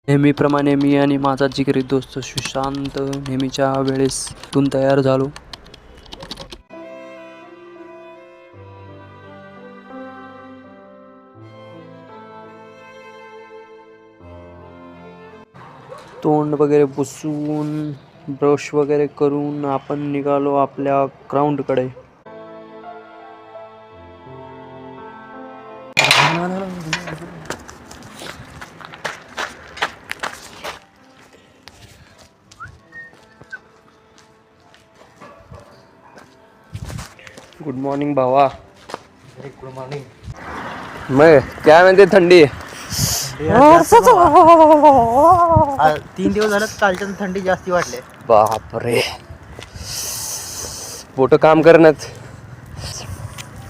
नेहमीप्रमाणे मी आणि माझा जिगरी दोस्त सुशांत नेहमीच्या वेळेस इथून तयार झालो. तोंड वगैरे पुसून ब्रश वगैरे करून आपण निघालो आपल्या ग्राउंडकडे. गुड मॉर्निंग भावा. Good morning. मग काय म्हणते थंडी? 3 दिवस झालं कालच्या थंडी जास्ती वाटले. बापरे, बोट काम करण्यात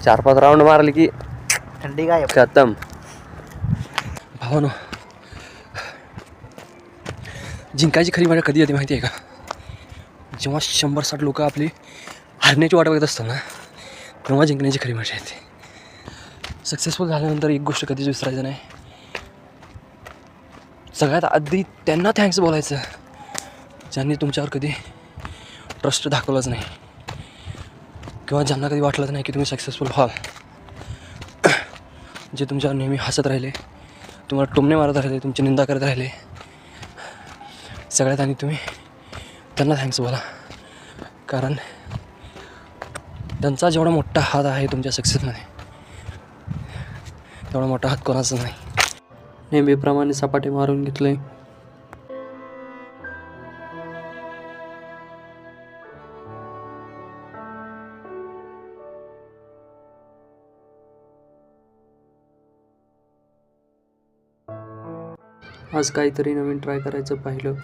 4-5 राऊंड मारले की थंडी काय खतम. भावानो, जिंकायची खरी मजा कधी येते माहिती आहे का? जेव्हा 100-160 लोक आपली हरण्याची वाट बघत असतात ना, तेव्हा जिंकण्याची खरी मजा येते. सक्सेसफुल झाल्यानंतर एक गोष्ट कधीच विसरायचं नाही. सगळ्यात आधी त्यांना थँक्स बोलायचं ज्यांनी तुमच्यावर कधी ट्रस्ट दाखवलंच नाही, किंवा ज्यांना कधी वाटलंच नाही की तुम्ही सक्सेसफुल व्हाल. जे तुमच्यावर नेहमी हसत राहिले, तुम्हाला टोमणे मारत राहिले, तुमची निंदा करत राहिले, सगळ्यात आधी तुम्ही त्यांना थँक्स बोला. कारण त्यांचा जेवढा मोठा हात आहे तुमच्या सक्सेसमध्ये, तेवढा मोठा हात कोणाचा नाही. नेहमीप्रमाणे सपाटे मारून घेतले. आज काहीतरी नवीन ट्राय करायचं पाहिलं.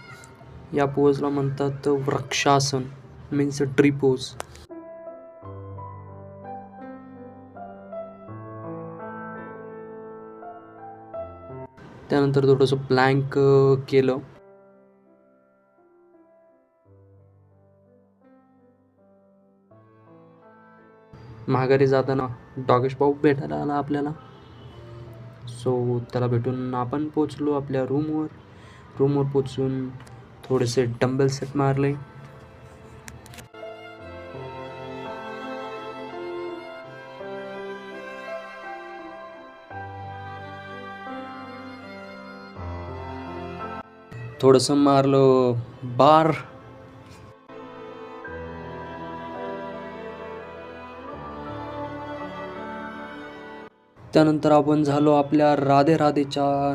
या पोजला म्हणतात वृक्षासन, मीन्स ट्री पोज. त्यानंतर थोडंसं प्लँक केलं. माघारी जाताना डॉगेश भाऊ भेटायला आला आपल्याला. सो त्याला भेटून आपण पोचलो आपल्या रूमवर पोचून थोडेसे डंबेल सेट मारले. थोडंसं मारलं बार. त्यानंतर आपण झालो आपल्या राधे राधेच्या